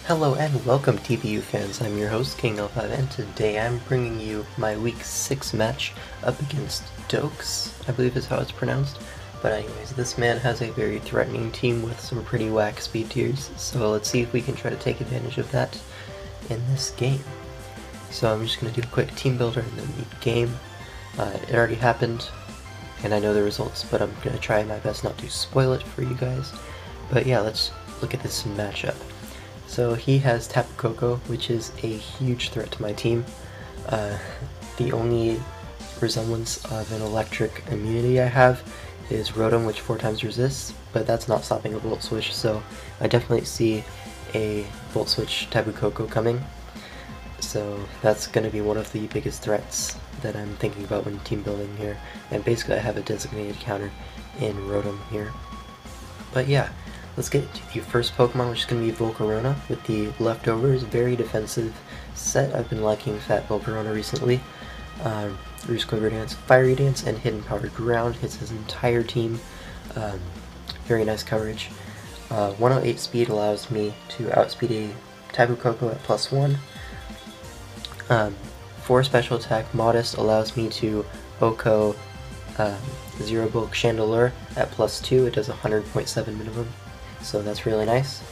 Hello and welcome TBU fans, I'm your host King05 and today I'm bringing you my week 6 match up against Dokes, I believe is how it's pronounced. But anyways, this man has a very threatening team with some pretty whack speed tiers, so let's see if we can try to take advantage of that in this game. So I'm just going to do a quick team builder and then the game. It already happened and I know the results, but I'm going to try my best not to spoil it for you guys. But yeah, let's look at this matchup. So he has Tapu Koko, which is a huge threat to my team. The only resemblance of an electric immunity I have is Rotom, which 4 times resists, but that's not stopping a Volt Switch, so I definitely see a Volt Switch Tapu Koko coming. So that's going to be one of the biggest threats that I'm thinking about when team building here, and basically I have a designated counter in Rotom here. But yeah, let's get to the first Pokemon, which is going to be Volcarona with the Leftovers, very defensive set. I've been liking Fat Volcarona recently. Roost Quiver Dance, Fiery Dance, and Hidden Power Ground hits his entire team. Very nice coverage. 108 speed allows me to outspeed a Tapu Koko at +1. 4 special attack, Modest, allows me to OHKO Zero Bulk Chandelure at +2. It does 100.7 minimum, so that's really nice.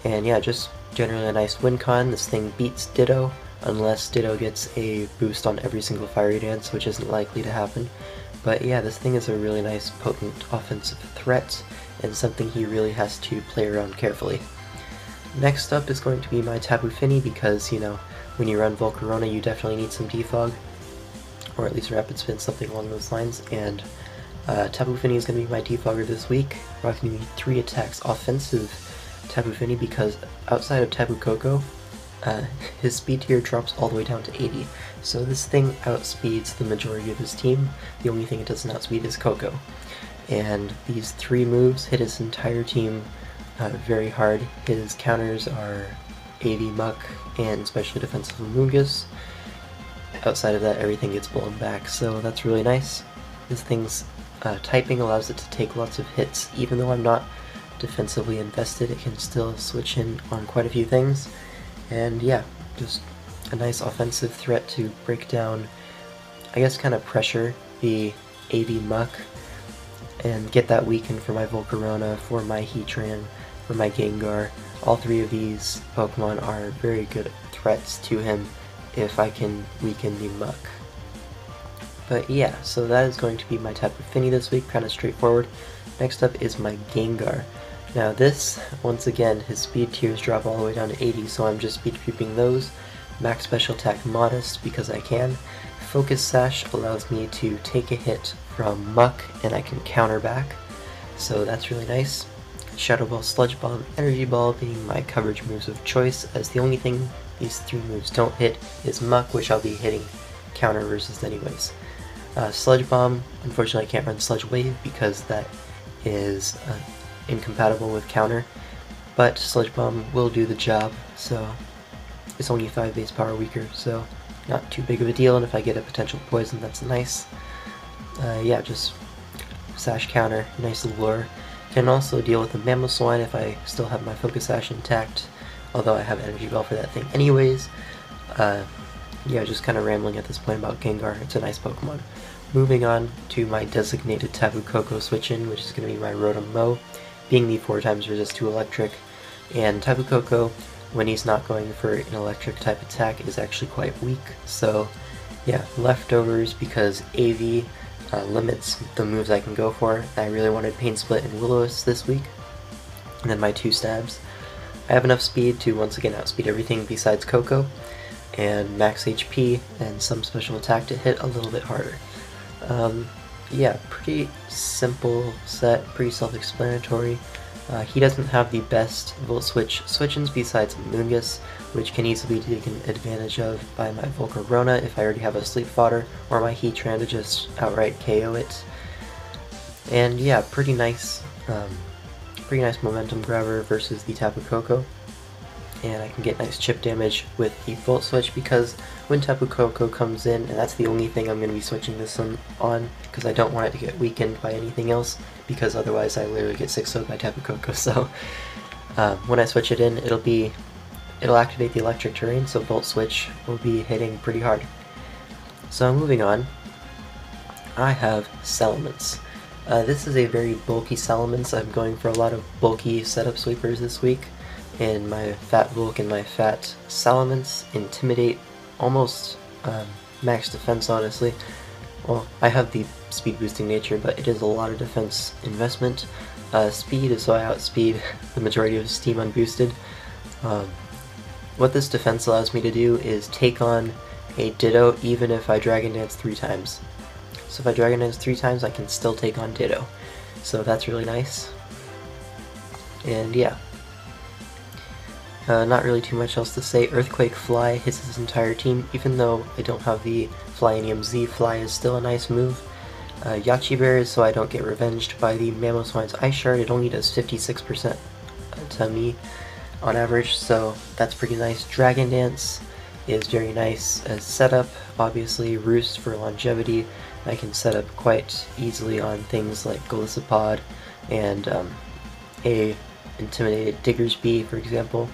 And yeah, just generally a nice win con. This thing beats Ditto, unless Ditto gets a boost on every single Fiery Dance, which isn't likely to happen. But yeah, this thing is a really nice, potent offensive threat, and something he really has to play around carefully. Next up is going to be my Tapu Fini, because, you know, when you run Volcarona you definitely need some defog, or at least Rapid Spin, something along those lines, and Tapu Fini is going to be my defogger this week, rocking me 3 attacks offensive Tapu Fini, because outside of Tapu Koko, his speed tier drops all the way down to 80, so this thing outspeeds the majority of his team. The only thing it doesn't outspeed is Koko. And these 3 moves hit his entire team very hard. His counters are AV Muck and Specially Defensive Amoonguss. Outside of that, everything gets blown back, so that's really nice. This thing's typing allows it to take lots of hits. Even though I'm not defensively invested, it can still switch in on quite a few things. And yeah, just a nice offensive threat to break down, I guess kind of pressure the AV Muck and get that weakened for my Volcarona, for my Heatran, for my Gengar. All 3 of these Pokemon are very good threats to him if I can weaken the Muck. But yeah, so that is going to be my Tapu Fini this week, kind of straightforward. Next up is my Gengar. Now this, once again, his speed tiers drop all the way down to 80, so I'm just speed creeping those. Max Special Attack Modest because I can. Focus Sash allows me to take a hit from Muck and I can counter back, so that's really nice. Shadow Ball, Sludge Bomb, Energy Ball being my coverage moves of choice, as the only thing these 3 moves don't hit is Muck, which I'll be hitting counter versus anyways. Sludge Bomb, unfortunately I can't run Sludge Wave because that is incompatible with counter, but Sludge Bomb will do the job, so it's only 5 base power weaker, so not too big of a deal, and if I get a potential poison, that's nice. Yeah, just Sash counter, nice lure. Can also deal with the Mamoswine if I still have my Focus Sash intact, although I have Energy Ball for that thing anyways. Yeah, just kind of rambling at this point about Gengar. It's a nice Pokemon. Moving on to my designated Tapu Koko switch-in, which is going to be my Rotom Mow, being the 4 times resist to electric. And Tapu Koko, when he's not going for an electric type attack, is actually quite weak. So yeah, Leftovers because AV limits the moves I can go for. I really wanted Pain Split and Will-O-Wisp this week. And then my 2 stabs. I have enough speed to once again outspeed everything besides Koko, and max HP and some special attack to hit a little bit harder. Yeah, pretty simple set, pretty self-explanatory. He doesn't have the best Volt Switch switch-ins besides Amoonguss, which can easily be taken advantage of by my Volcarona if I already have a Sleep Fodder, or my Heatran to just outright KO it. And yeah, pretty nice momentum grabber versus the Tapu Koko. And I can get nice chip damage with the Volt Switch, because when Tapu Koko comes in, and that's the only thing I'm going to be switching this on, because I don't want it to get weakened by anything else, because otherwise I literally get 6-0'd by Tapu Koko. So when I switch it in, it'll be it'll activate the electric terrain, so Volt Switch will be hitting pretty hard. So moving on, I have Salamence. This is a very bulky Salamence. I'm going for a lot of bulky setup sweepers this week, and my Fat Volk and my Fat Salamence Intimidate, almost max defense, honestly. Well, I have the speed boosting nature, but it is a lot of defense investment. Speed is so I outspeed the majority of his team unboosted. What this defense allows me to do is take on a Ditto even if I Dragon Dance 3 times. So if I Dragon Dance 3 times, I can still take on Ditto. So that's really nice. And yeah. Not really too much else to say. Earthquake Fly hits his entire team, even though I don't have the Flyinium Z. Fly is still a nice move. Yachi Bear is so I don't get revenged by the Mamoswine's Ice Shard. It only does 56% to me on average, so that's pretty nice. Dragon Dance is very nice as setup. Obviously, Roost for longevity. I can set up quite easily on things like Golisopod and a Intimidated Diggersby, for example.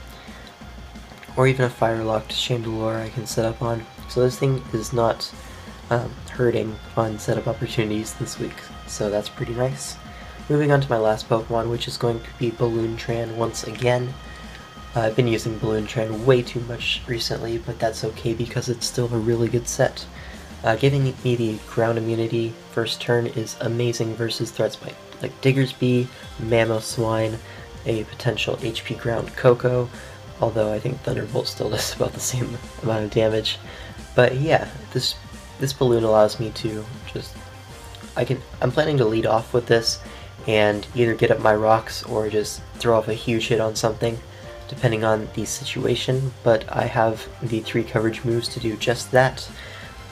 Or even a Fire-locked Chandelure I can set up on. So this thing is not hurting on setup opportunities this week, so that's pretty nice. Moving on to my last Pokemon, which is going to be Balloon Tran once again. I've been using Balloon Tran way too much recently, but that's okay because it's still a really good set. Giving me the ground immunity first turn is amazing versus threats like Diggersby, Mamoswine, a potential HP ground Koko, although I think Thunderbolt still does about the same amount of damage. But yeah, this balloon allows me to just... I'm planning to lead off with this and either get up my rocks or just throw off a huge hit on something, depending on the situation, but I have the 3 coverage moves to do just that,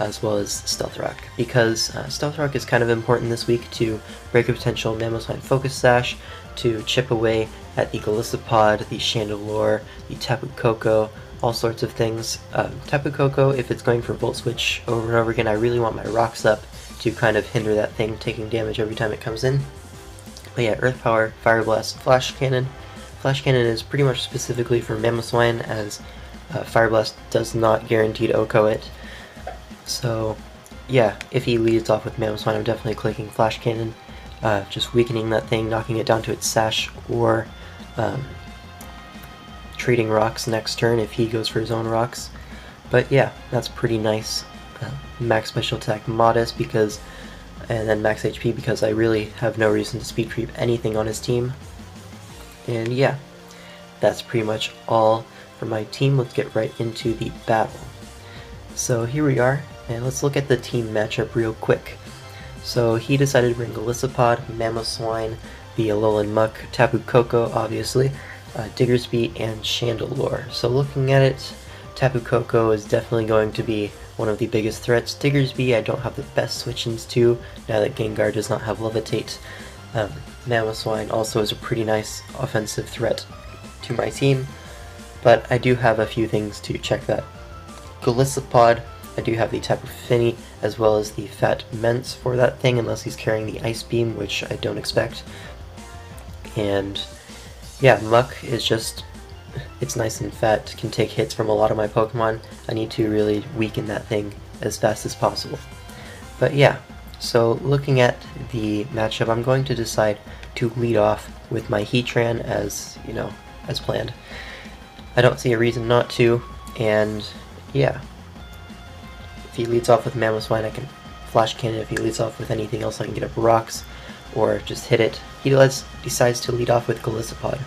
as well as Stealth Rock, because Stealth Rock is kind of important this week to break a potential Mamoswine Focus Sash, to chip away at the Golisopod, the Chandelure, the Tapu Koko, all sorts of things. Tapu Koko, if it's going for Volt Switch over and over again, I really want my rocks up to kind of hinder that thing taking damage every time it comes in. But yeah, Earth Power, Fire Blast, Flash Cannon. Flash Cannon is pretty much specifically for Mamoswine, as Fire Blast does not guarantee to OHKO it. So yeah, if he leads off with Mamoswine, I'm definitely clicking Flash Cannon, just weakening that thing, knocking it down to its sash, or trading rocks next turn if he goes for his own rocks. But yeah, that's pretty nice. Max Special Attack Modest, and then Max HP, because I really have no reason to speed creep anything on his team. And yeah, that's pretty much all for my team. Let's get right into the battle. So here we are, and let's look at the team matchup real quick. So he decided to bring Golisopod, Mamoswine, the Alolan Muck, Tapu Koko, obviously, Diggersby, and Chandelure. So looking at it, Tapu Koko is definitely going to be one of the biggest threats. Diggersby I don't have the best switch-ins to, now that Gengar does not have Levitate. Mamoswine also is a pretty nice offensive threat to my team, but I do have a few things to check that. Golisopod, I do have the Tapu Fini, as well as the Fat Mence for that thing, unless he's carrying the Ice Beam, which I don't expect. And yeah, Muck is just, it's nice and fat, can take hits from a lot of my Pokemon. I need to really weaken that thing as fast as possible. But yeah, so looking at the matchup, I'm going to decide to lead off with my Heatran as, as planned. I don't see a reason not to, and yeah. If he leads off with Mamoswine, I can Flash Cannon. If he leads off with anything else, I can get up rocks, or just hit it. He decides to lead off with Golisopod.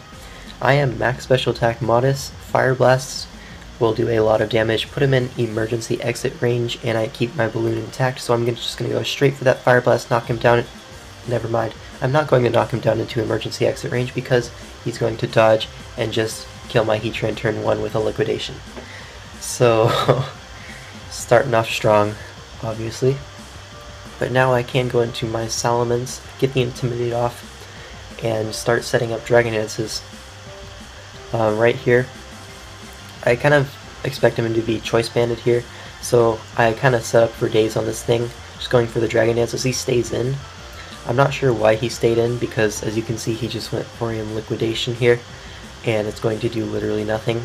I am Max Special Attack Modest. Fire Blasts will do a lot of damage, put him in emergency exit range, and I keep my balloon intact, so I'm just going to go straight for that Fire Blast, knock him down. Never mind. I'm not going to knock him down into emergency exit range because he's going to dodge and just kill my Heatran turn 1 with a Liquidation. So, starting off strong, obviously. But now I can go into my Salamence, get the Intimidate off, and start setting up Dragon Dances. Right here, I kind of expect him to be Choice Banded here, so I kind of set up for days on this thing, just going for the Dragon Dances. He stays in. I'm not sure why he stayed in, because as you can see, he just went for him Liquidation here, and it's going to do literally nothing.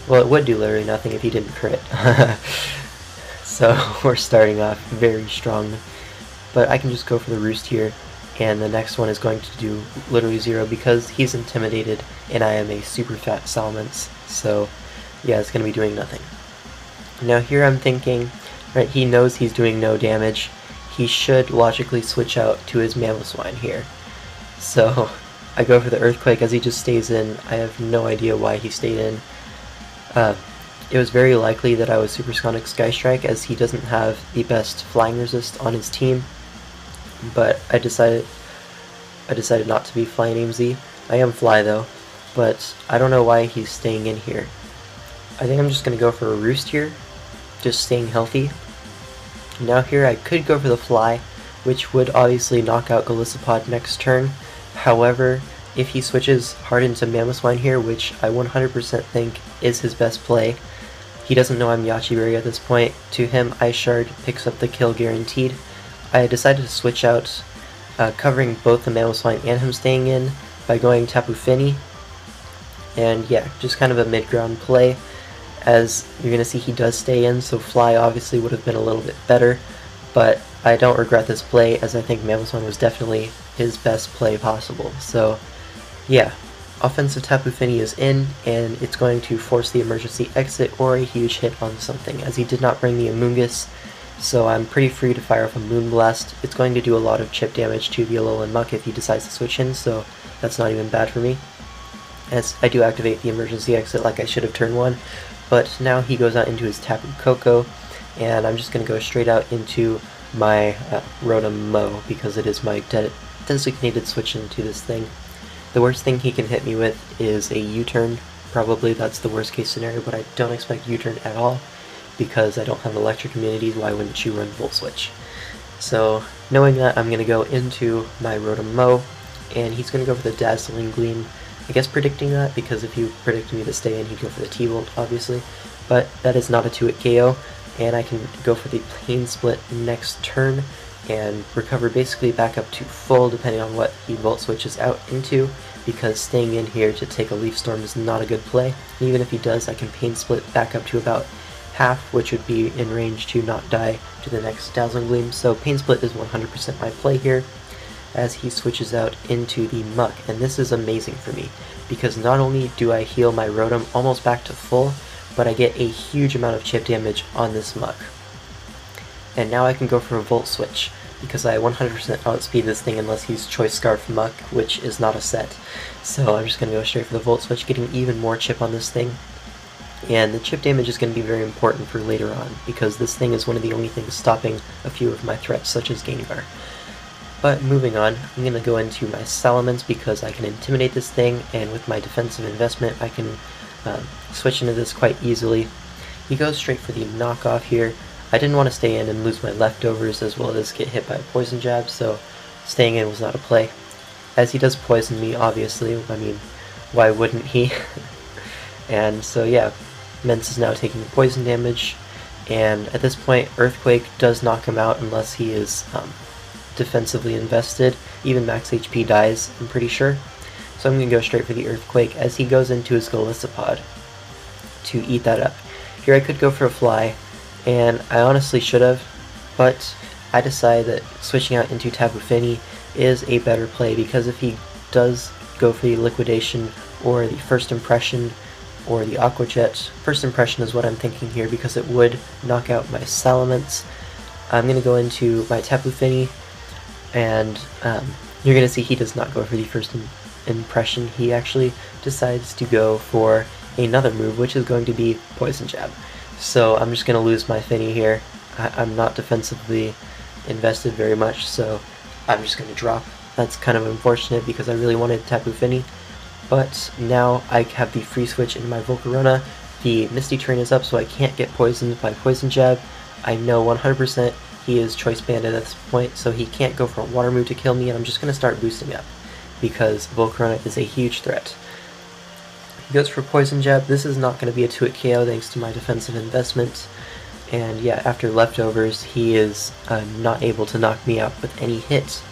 Well, it would do literally nothing if he didn't crit. So we're starting off very strong. But I can just go for the roost here, and the next one is going to do literally 0 because he's intimidated and I am a super fat Salamence. So yeah, it's going to be doing nothing. Now here I'm thinking, right, he knows he's doing no damage. He should logically switch out to his Mamoswine here. So I go for the Earthquake as he just stays in. I have no idea why he stayed in. It was very likely that I was Supersonic Sky Strike as he doesn't have the best flying resist on his team. But I decided not to be Fly Name Z. I am Fly though, but I don't know why he's staying in here. I think I'm just going to go for a Roost here, just staying healthy. Now here I could go for the Fly, which would obviously knock out Golisopod next turn. However, if he switches hard into Mamoswine here, which I 100% think is his best play, he doesn't know I'm Yache Berry at this point. To him, Ice Shard picks up the kill guaranteed. I decided to switch out, covering both the Mamoswine and him staying in by going Tapu Fini. And yeah, just kind of a mid-ground play. As you're going to see, he does stay in, so Fly obviously would have been a little bit better. But I don't regret this play, as I think Mamoswine was definitely his best play possible. So yeah, offensive Tapu Fini is in, and it's going to force the emergency exit or a huge hit on something, as he did not bring the Amoonguss. So I'm pretty free to fire off a Moonblast. It's going to do a lot of chip damage to the Alolan Muck if he decides to switch in, so that's not even bad for me. As I do activate the emergency exit like I should have turn 1, but now he goes out into his Tapu Koko, and I'm just going to go straight out into my Rotom Mow because it is my designated switch into this thing. The worst thing he can hit me with is a U-turn. Probably that's the worst case scenario, but I don't expect U-turn at all. Because I don't have electric immunity, why wouldn't you run Volt Switch? So, knowing that, I'm going to go into my Rotom Mow, and he's going to go for the Dazzling Gleam. I guess predicting that, because if you predicted me to stay in, he'd go for the T-Volt, obviously. But that is not a 2-hit KO, and I can go for the Pain Split next turn, and recover basically back up to full, depending on what he Volt Switches out into, because staying in here to take a Leaf Storm is not a good play. And even if he does, I can Pain Split back up to about half, which would be in range to not die to the next Dazzling Gleam. So Pain Split is 100% my play here as he switches out into the Muck, and this is amazing for me because not only do I heal my Rotom almost back to full, but I get a huge amount of chip damage on this Muck. And now I can go for a Volt Switch because I 100% outspeed this thing unless he's Choice Scarf Muck, which is not a set. So I'm just going to go straight for the Volt Switch, getting even more chip on this thing. And the chip damage is going to be very important for later on, because this thing is one of the only things stopping a few of my threats, such as Gengar. But moving on, I'm going to go into my Salamence because I can intimidate this thing, and with my defensive investment I can switch into this quite easily. He goes straight for the knockoff here. I didn't want to stay in and lose my leftovers as well as get hit by a Poison Jab, so staying in was not a play. As he does poison me, obviously, I mean, why wouldn't he? And so yeah, Mence is now taking poison damage, and at this point Earthquake does knock him out unless he is defensively invested. Even max HP dies, I'm pretty sure. So I'm going to go straight for the Earthquake as he goes into his Golisopod to eat that up. Here I could go for a Fly, and I honestly should have, but I decided that switching out into Tapu Fini is a better play, because if he does go for the Liquidation or the First Impression or the Aqua Jet, First Impression is what I'm thinking here because it would knock out my Salamence. I'm going to go into my Tapu Fini, and you're going to see he does not go for the First Impression. He actually decides to go for another move, which is going to be Poison Jab. So I'm just going to lose my Fini here. I'm not defensively invested very much, so I'm just going to drop. That's kind of unfortunate because I really wanted Tapu Fini. But now I have the free switch in my Volcarona. The Misty Terrain is up, so I can't get poisoned by Poison Jab. I know 100% he is Choice Banded at this point, so he can't go for a Water move to kill me, and I'm just going to start boosting up because Volcarona is a huge threat. He goes for Poison Jab. This is not going to be a 2-hit KO thanks to my defensive investment. And yeah, after leftovers, he is not able to knock me out with any hits.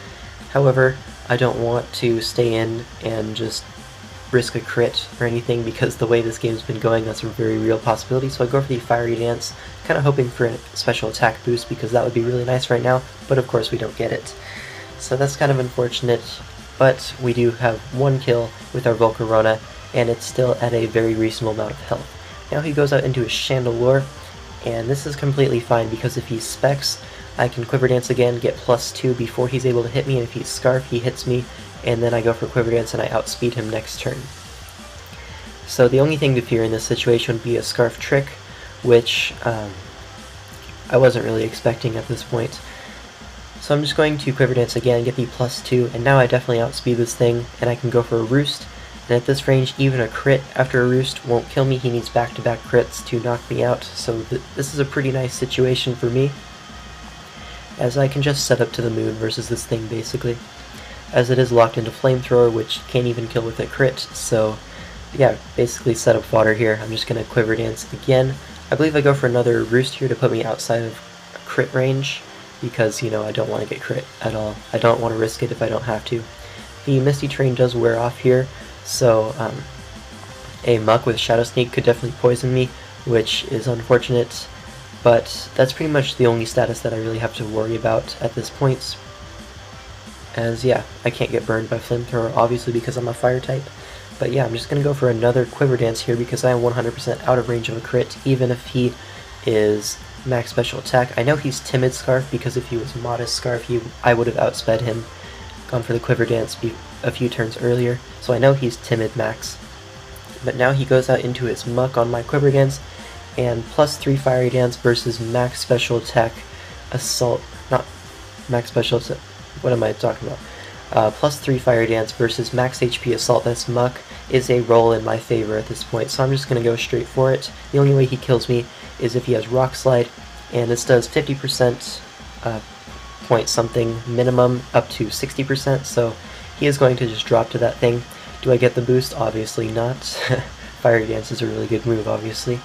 However, I don't want to stay in and just risk a crit or anything because the way this game's been going, that's a very real possibility. So I go for the Fiery Dance, kind of hoping for a special attack boost because that would be really nice right now, but of course we don't get it. So that's kind of unfortunate, but we do have one kill with our Volcarona, and it's still at a very reasonable amount of health. Now he goes out into his Chandelure, and this is completely fine because if he specs, I can Quiver Dance again, get +2 before he's able to hit me, and if he's Scarf, he hits me, and then I go for Quiver Dance and I outspeed him next turn. So the only thing to fear in this situation would be a Scarf Trick, which I wasn't really expecting at this point. So I'm just going to Quiver Dance again, get the +2, and now I definitely outspeed this thing, and I can go for a Roost, and at this range, even a crit after a Roost won't kill me. He needs back-to-back crits to knock me out, so this is a pretty nice situation for me, as I can just set up to the moon versus this thing basically, as it is locked into Flamethrower, which can't even kill with a crit. So yeah, basically set up fodder here. I'm just going to Quiver Dance again. I believe I go for another Roost here to put me outside of crit range, because, you know, I don't want to get crit at all. I don't want to risk it if I don't have to. The Misty Terrain does wear off here, so a Muck with Shadow Sneak could definitely poison me, which is unfortunate, but that's pretty much the only status that I really have to worry about at this point. As yeah, I can't get burned by Flamethrower, obviously, because I'm a fire type. But yeah, I'm just going to go for another Quiver Dance here because I am 100% out of range of a crit, even if he is max special attack. I know he's Timid Scarf, because if he was Modest Scarf, I would have outsped him, gone for the Quiver Dance a few turns earlier, so I know he's Timid Max. But now he goes out into his Muck on my Quiver Dance, and +3 Fiery Dance versus max special attack Assault, not max special attack, what am I talking about? +3 Fire Dance versus max HP Assault Vest Muck is a roll in my favor at this point, so I'm just going to go straight for it. The only way he kills me is if he has Rock Slide, and this does 50% point something minimum up to 60%, so he is going to just drop to that thing. Do I get the boost? Obviously not. Fire Dance is a really good move, obviously.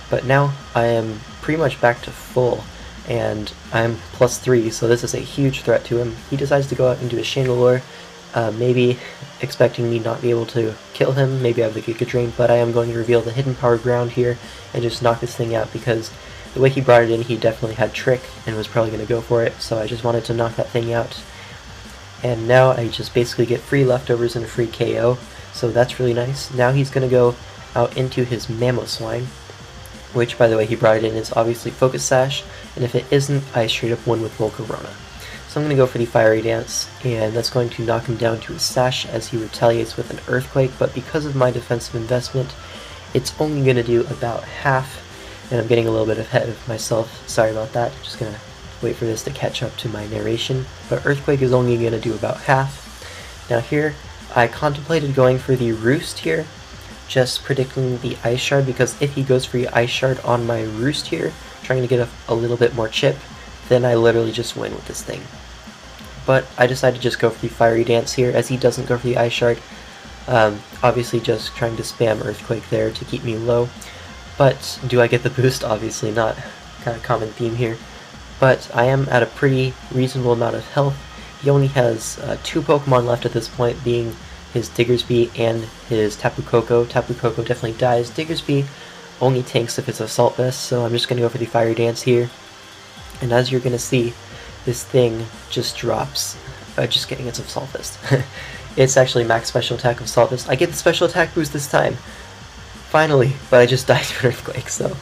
But now I am pretty much back to full, and I'm +3, so this is a huge threat to him. He decides to go out into his Chandelure, maybe expecting me not be able to kill him. Maybe I have the Giga Drain, but I am going to reveal the hidden power ground here and just knock this thing out, because the way he brought it in, he definitely had Trick and was probably going to go for it, so I just wanted to knock that thing out. And now I just basically get free leftovers and a free KO, so that's really nice. Now he's going to go out into his Mamoswine, which, by the way, he brought it in, is obviously Focus Sash, and if it isn't, I straight up win with Volcarona. So I'm going to go for the Fiery Dance, and that's going to knock him down to his Sash as he retaliates with an Earthquake, but because of my defensive investment, it's only going to do about half, and I'm getting a little bit ahead of myself, sorry about that, just going to wait for this to catch up to my narration, but Earthquake is only going to do about half. Now here, I contemplated going for the Roost here, just predicting the Ice Shard, because if he goes for the Ice Shard on my Roost here, trying to get a little bit more chip, then I literally just win with this thing. But I decided to just go for the Fiery Dance here, as he doesn't go for the Ice Shard. Obviously just trying to spam Earthquake there to keep me low. But do I get the boost? Obviously not. Kind of common theme here. But I am at a pretty reasonable amount of health. He only has 2 Pokemon left at this point, being his Diggersby and his Tapu Koko. Tapu Koko definitely dies. Diggersby only tanks if it's Assault Vest, so I'm just going to go for the Fire Dance here. And as you're going to see, this thing just drops. Just kidding, it's Assault Vest. It's actually max special attack of Assault Vest. I get the special attack boost this time. Finally, but I just died to an Earthquake, so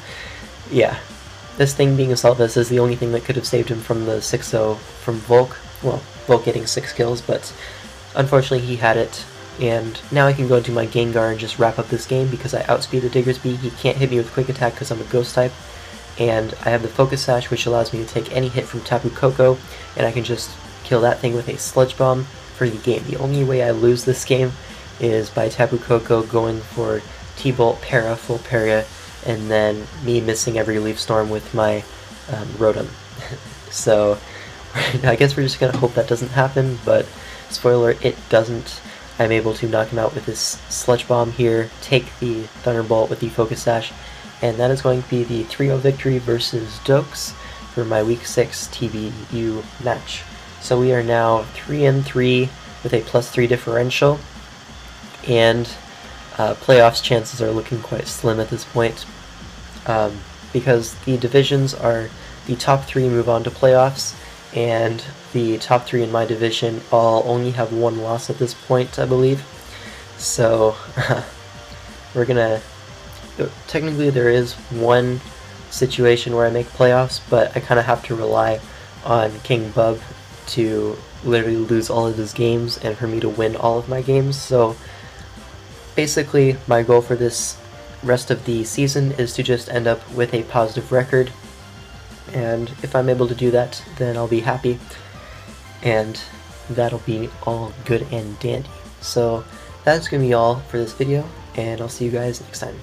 yeah. This thing being Assault Vest is the only thing that could have saved him from the 6-0 from Volk. Well, Volk getting 6 kills, but unfortunately he had it. And now I can go into my Gengar and just wrap up this game because I outspeed the Diggersby. He can't hit me with Quick Attack because I'm a Ghost type. And I have the Focus Sash, which allows me to take any hit from Tapu Koko, and I can just kill that thing with a Sludge Bomb for the game. The only way I lose this game is by Tapu Koko going for T-Bolt, Para, full Para, and then me missing every Leaf Storm with my Rotom. So I guess we're just going to hope that doesn't happen, but spoiler, it doesn't. I'm able to knock him out with this Sludge Bomb here, take the Thunderbolt with the Focus Sash, and that is going to be the 3-0 victory versus Dokes for my Week 6 TBU match. So we are now 3-3 with a +3 differential, and playoffs chances are looking quite slim at this point, because the divisions are the top 3 move on to playoffs, and the top 3 in my division all only have 1 loss at this point, I believe. So we're gonna, technically there is one situation where I make playoffs, but I kind of have to rely on King Bub to literally lose all of his games and for me to win all of my games. So basically my goal for this rest of the season is to just end up with a positive record, and if I'm able to do that, then I'll be happy, and that'll be all good and dandy. So that's gonna be all for this video, and I'll see you guys next time.